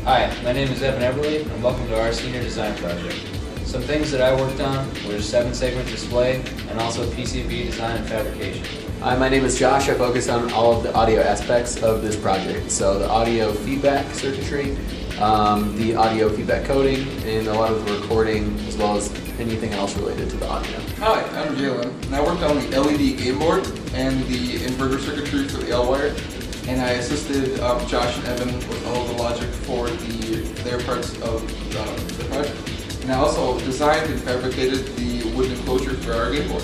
Hi, my name is Evan Everly, and welcome to our senior design project. Some things that I worked on were 7-segment display and also PCB design and fabrication. Hi, my name is Josh. I focus on all of the audio aspects of this project. So the audio feedback circuitry, the audio feedback coding, and a lot of the recording, as well as anything else related to the audio. Hi, I'm Jalen, and I worked on the LED game board and the inverter circuitry for the L-wire, and I assisted Josh and Evan with all the logic for their parts of the project. And I also designed and fabricated the wooden enclosure for our game board.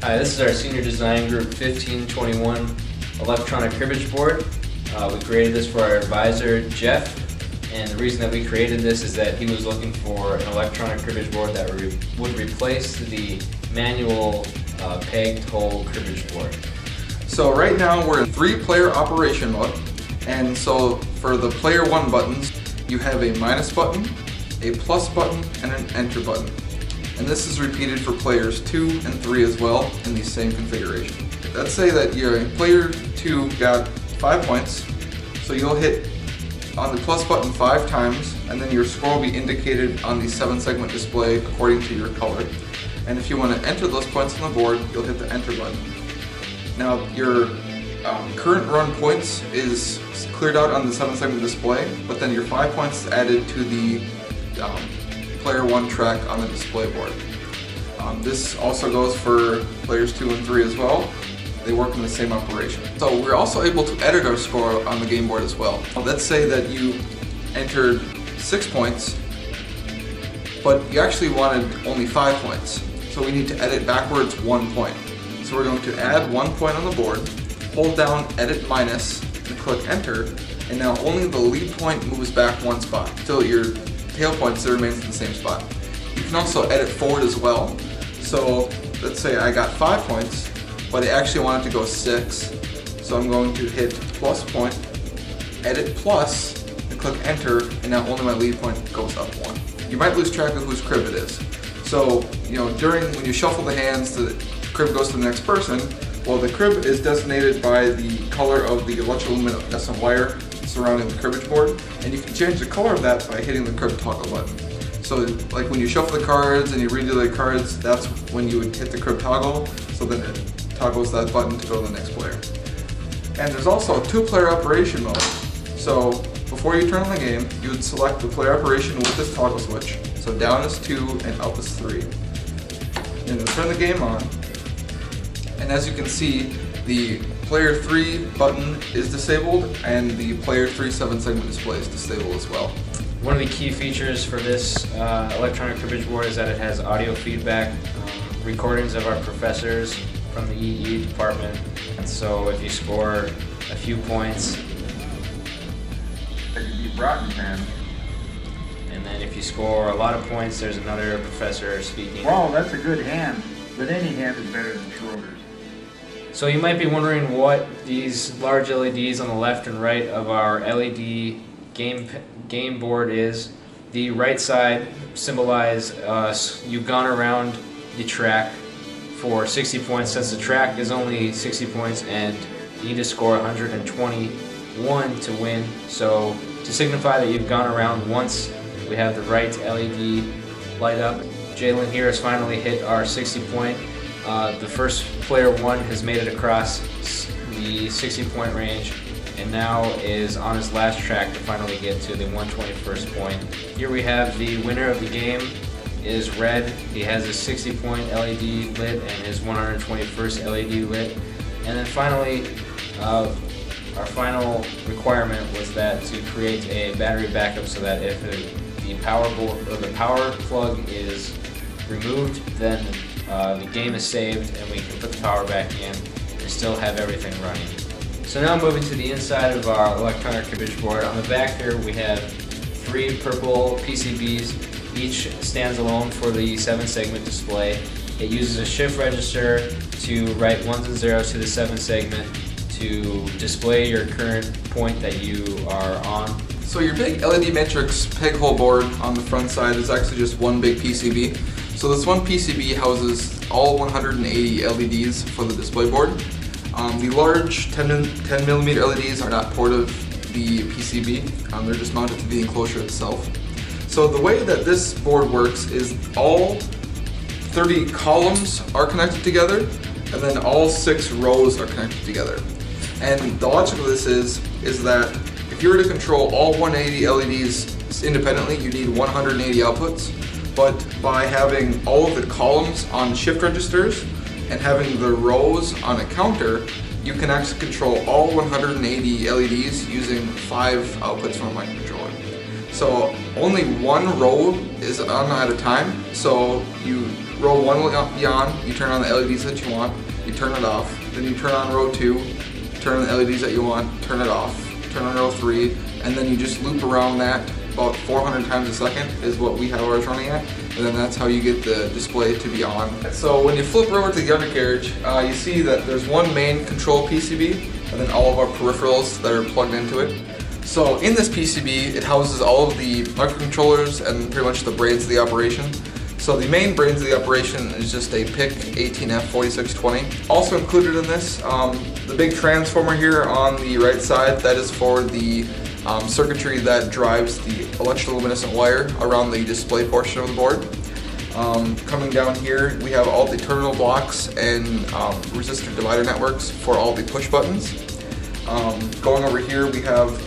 Hi, this is our senior design group 1521 electronic cribbage board. We created this for our advisor, Jeff, and the reason that we created this is that he was looking for an electronic cribbage board that would replace the manual pegged hole cribbage board. So right now we're in 3-player operation mode, and so for the player 1 buttons, you have a minus button, a plus button, and an enter button. And this is repeated for players 2 and 3 as well in the same configuration. Let's say that your player 2 got 5 points, so you'll hit on the plus button 5 times, and then your score will be indicated on the 7-segment display according to your color. And if you want to enter those points on the board, you'll hit the enter button. Now your current run points is cleared out on the 7-segment display, but then your 5 points is added to the player 1 track on the display board. This also goes for players 2 and 3 as well. They work in the same operation. So we're also able to edit our score on the game board as well. Let's say that you entered 6 points, but you actually wanted only 5 points. So we need to edit backwards 1 point. So we're going to add 1 point on the board, hold down edit minus, and click enter, and now only the lead point moves back 1 spot. So your tail point still remains in the same spot. You can also edit forward as well. So let's say I got 5 points, but I actually wanted to go 6. So I'm going to hit plus point, edit plus, and click enter, and now only my lead point goes up 1. You might lose track of whose crib it is. So, when you shuffle the hands, the crib goes to the next person. Well, the crib is designated by the color of the electroluminescent wire surrounding the cribbage board, and you can change the color of that by hitting the crib toggle button. So, like when you shuffle the cards and you redo the cards, that's when you would hit the crib toggle, so then it toggles that button to go to the next player. And there's also a 2-player operation mode. So, before you turn on the game, you would select the player operation with this toggle switch. So down is 2 and up is 3. And you'll turn the game on. And as you can see, the player 3 button is disabled and the player 3 7-segment display is disabled as well. One of the key features for this electronic cribbage board is that it has audio feedback, recordings of our professors from the EE department. And so if you score a few points, and then if you score a lot of points, there's another professor speaking. Wow, that's a good hand, but any hand is better than Schroeder's. So you might be wondering what these large LEDs on the left and right of our LED game board is. The right side symbolize you've gone around the track for 60 points, since the track is only 60 points and you need to score 121 to win. So to signify that you've gone around once, we have the right LED light up. Jalen here has finally hit our 60 point. The first player 1 has made it across the 60 point range and now is on his last track to finally get to the 121st point. Here we have the winner of the game is red. He has a 60 point LED lit and his 121st LED lit. And then finally, our final requirement was that to create a battery backup so that if the power board or the power plug is removed, then the game is saved and we can put the power back in and still have everything running. So now moving to the inside of our electronic cribbage board. On the back here we have 3 purple PCBs. Each stands alone for the 7-segment display. It uses a shift register to write 1s and 0s to the 7 segment, to display your current point that you are on. So your big LED matrix peg hole board on the front side is actually just one big PCB. So this one PCB houses all 180 LEDs for the display board. The large 10mm LEDs are not part of the PCB, they're just mounted to the enclosure itself. So the way that this board works is all 30 columns are connected together, and then all 6 rows are connected together. And the logic of this is that if you were to control all 180 LEDs independently, you need 180 outputs. But by having all of the columns on shift registers and having the rows on a counter, you can actually control all 180 LEDs using 5 outputs from a microcontroller. So only one row is on at a time. So you row 1 will be on, you turn on the LEDs that you want, you turn it off. Then you turn on row 2, turn on the LEDs that you want, turn it off. Turn on row 3, and then you just loop around that about 400 times a second is what we have ours running at, and then that's how you get the display to be on. So when you flip over to the undercarriage, you see that there's one main control PCB and then all of our peripherals that are plugged into it. So in this PCB, it houses all of the microcontrollers and pretty much the brains of the operation. So the main brains of the operation is just a PIC 18F4620. Also included in this, the big transformer here on the right side, that is for the circuitry that drives the electroluminescent wire around the display portion of the board. Coming down here, we have all the terminal blocks and resistor divider networks for all the push buttons. Going over here, we have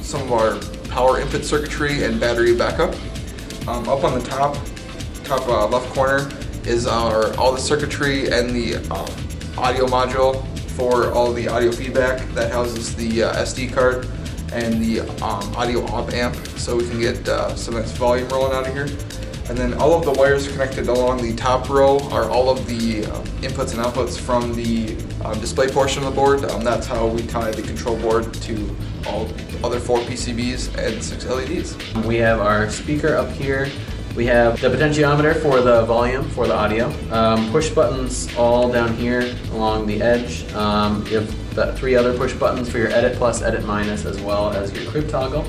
some of our power input circuitry and battery backup. Up on the top left corner is all the circuitry and the audio module for all the audio feedback that houses the SD card and the audio op amp, so we can get some nice volume rolling out of here. And then all of the wires connected along the top row are all of the inputs and outputs from the display portion of the board. That's how we tie the control board to all other 4 PCBs and 6 LEDs. We have our speaker up here. We have the potentiometer for the volume for the audio. Push buttons all down here along the edge. You have the 3 other push buttons for your edit plus, edit minus, as well as your crib toggle.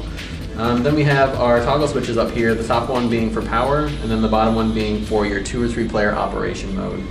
Then we have our toggle switches up here, the top one being for power, and then the bottom one being for your 2 or 3 player operation mode.